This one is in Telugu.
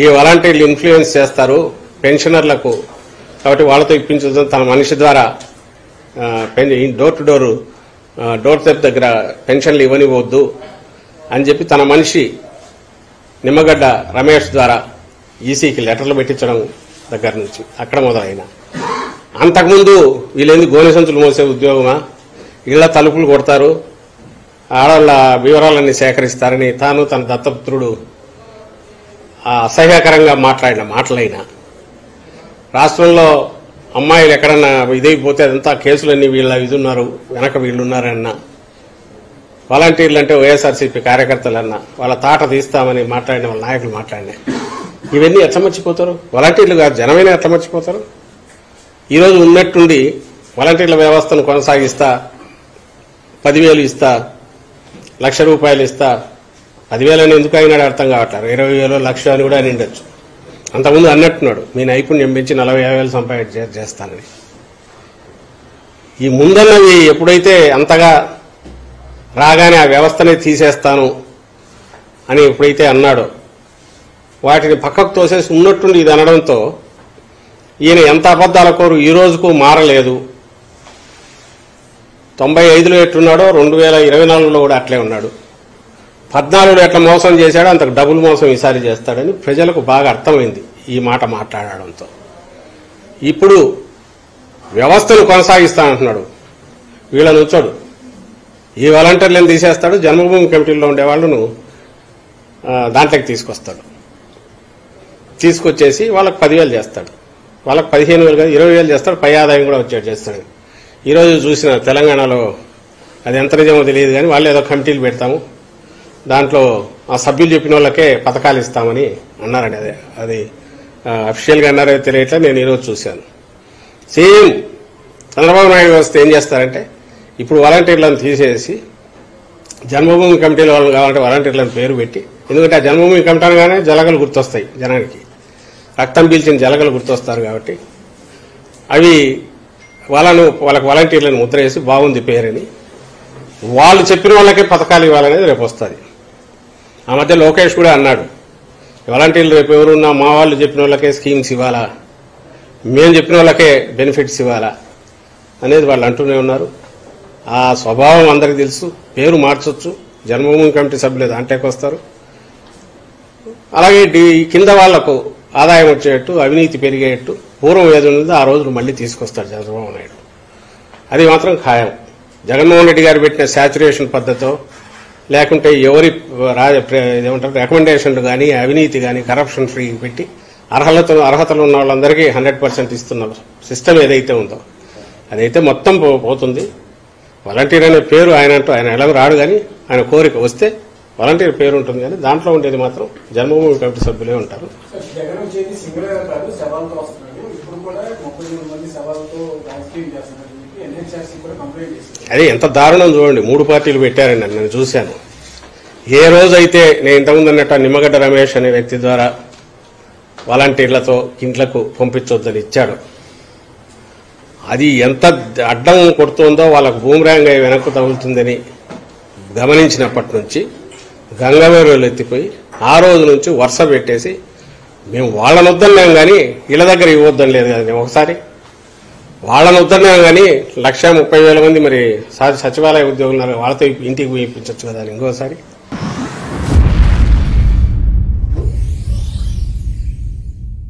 ఈ వాలంటీర్లు ఇన్ఫ్లుయెన్స్ చేస్తారు పెన్షనర్లకు, కాబట్టి వాళ్ళతో ఇప్పించడం తన మనిషి ద్వారా డోర్ టు డోర్ స్టెప్ దగ్గర పెన్షన్లు ఇవ్వనివ్వద్దు అని చెప్పి తన మనిషి నిమ్మగడ్డ రమేష్ ద్వారా ఈసీకి లెటర్లు పెట్టించడం దగ్గర నుంచి అక్కడ మొదలైన అంతకుముందు వీళ్ళేంది గోనె సంచులు మోసే ఉద్యోగమా, ఇళ్ల తలుపులు కొడతారు, ఆడవాళ్ళ వివరాలన్నీ సేకరిస్తారని తాను తన దత్తపుత్రుడు అసహ్యకరంగా మాట్లాడిన మాటలైనా, రాష్ట్రంలో అమ్మాయిలు ఎక్కడన్నా ఇదైపోతే అదంతా కేసులన్నీ వీళ్ళ ఇదున్నారు వెనక వీళ్ళున్నారన్నా, వాలంటీర్లు అంటే వైఎస్ఆర్సీపీ కార్యకర్తలన్నా వాళ్ళ తాట తీస్తామని మాట్లాడిన వాళ్ళ నాయకులు మాట్లాడినా ఇవన్నీ ఎట్లా మర్చిపోతారు? వాలంటీర్లు కాదు జనమైనా ఎట్లా మర్చిపోతారు? ఈరోజు ఉన్నట్టుండి వాలంటీర్ల వ్యవస్థను కొనసాగిస్తా, 10,000 ఇస్తా, ₹1,00,000 ఇస్తా, 10,000 అని ఎందుకు అయినాడు అర్థం కావట్లేదు, 20,000 1,00,000 అని కూడా అని ఉండొచ్చు. అంతకుముందు అన్నట్టున్నాడు మీ నైపుణ్యం పెంచి 40,000 సంపాదన చేస్తానని. ఈ ముందన్నవి ఎప్పుడైతే అంతగా రాగానే ఆ వ్యవస్థనే తీసేస్తాను అని ఎప్పుడైతే అన్నాడో వాటిని పక్కకు తోసేసి ఉన్నట్టుండి ఇది అనడంతో ఈయన ఎంత అబద్దాల కోరు ఈ రోజుకు మారలేదు. 95లో ఎట్లున్నాడో 2024లో కూడా అట్లే ఉన్నాడు. 14లో ఎట్లా మోసం చేశాడో అంతకు డబుల్ మోసం ఈసారి చేస్తాడని ప్రజలకు బాగా అర్థమైంది ఈ మాట మాట్లాడడంతో. ఇప్పుడు వ్యవస్థను కొనసాగిస్తానంటున్నాడు. వీళ్ళని ఉంచాడు, ఈ వాలంటీర్లను తీసేస్తాడు, జన్మభూమి కమిటీల్లో ఉండే వాళ్ళను దాంట్లోకి తీసుకొస్తాడు. తీసుకొచ్చేసి వాళ్ళకి 10,000 చేస్తాడు, వాళ్ళకి 15,000 కాదు 20,000 చేస్తాడు, పై ఆదాయం కూడా వచ్చేట్టు చేస్తాడు. ఈరోజు చూసిన తెలంగాణలో అది ఎంత నిజమో తెలియదు కానీ వాళ్ళు ఏదో కమిటీలు పెడతాము, దాంట్లో ఆ సభ్యులు చెప్పిన వాళ్ళకే పథకాలు ఇస్తామని అన్నారండి. అది అఫీషియల్గా అన్నారో తెలియట్లా, నేను ఈరోజు చూశాను. సేమ్ చంద్రబాబు నాయుడు వ్యవస్థ ఏం చేస్తారంటే ఇప్పుడు వాలంటీర్లను తీసేసి జన్మభూమి కమిటీల వాళ్ళని కావాలంటే వాలంటీర్లను పేరు పెట్టి, ఎందుకంటే ఆ జన్మభూమి కమిటీ అనగానే జలగలు గుర్తొస్తాయి జనానికి, రక్తం పీల్చిన జలగలు గుర్తొస్తారు కాబట్టి అవి వాళ్ళకి వాలంటీర్లను ముద్ర వేసి బాగుంది పేరని వాళ్ళు చెప్పిన వాళ్ళకే పథకాలు ఇవ్వాలనేది రేపు వస్తుంది. ఆ మధ్య లోకేష్ కూడా అన్నాడు వాలంటీర్లు రేపు ఎవరున్నా మా వాళ్ళు చెప్పిన వాళ్ళకే స్కీమ్స్ ఇవ్వాలా, మేము చెప్పిన వాళ్ళకే బెనిఫిట్స్ ఇవ్వాలా అనేది వాళ్ళు అంటూనే ఉన్నారు. ఆ స్వభావం అందరికీ తెలుసు. పేరు మార్చొచ్చు, జన్మభూమి కమిటీ సభ్యులు దాంట్లోకి వస్తారు. అలాగే కింద వాళ్లకు ఆదాయం వచ్చేట్టు, అవినీతి పెరిగేట్టు పూర్వం ఏది ఉన్నదో ఆ రోజులు మళ్లీ తీసుకొస్తాడు చంద్రబాబు నాయుడు. అది మాత్రం ఖాయం. జగన్మోహన్ రెడ్డి గారు పెట్టిన శాచురేషన్ పద్ధతో లేకుంటే ఎవరి ఏమంటారు రికమెండేషన్లు కానీ అవినీతి కానీ కరప్షన్ ఫ్రీ పెట్టి అర్హతలు ఉన్న వాళ్ళందరికీ 100% ఇస్తున్న సిస్టమ్ ఏదైతే ఉందో అదైతే మొత్తం పోతుంది. వాలంటీర్ అనే పేరు ఆయన ఎలాగో రాడు కానీ ఆయన కోరిక వస్తే వాలంటీర్ పేరు ఉంటుంది కానీ దాంట్లో ఉండేది మాత్రం జన్మభూమి కమిటీ సభ్యులే ఉంటారు. అదే ఎంత దారుణం చూడండి, 3 పార్టీలు పెట్టారండి నేను చూశాను. ఏ రోజైతే నేను ఇంతకుముందు అన్నట్టు నిమ్మగడ్డ రమేష్ అనే వ్యక్తి ద్వారా వాలంటీర్లతో ఇంట్లకు పంపించొద్దని ఇచ్చాడు, అది ఎంత అడ్డం కొడుతుందో వాళ్ళకు బూమరాంగ్ అయి వెనక్కు తగులుతుందని గమనించినప్పటి నుంచి గంగవేరులు ఎత్తిపోయి ఆ రోజు నుంచి వరుస పెట్టేసి మేము వాళ్ళని వద్దన్నాం కానీ వీళ్ళ దగ్గర ఇవ్వద్దని లేదు కదా. ఒకసారి వాళ్ళని వద్దన్నాం కానీ 1,30,000 మంది మరి సచివాలయ ఉద్యోగులు వాళ్ళతో ఇంటికి ఇప్పించవచ్చు కదా ఇంకోసారి.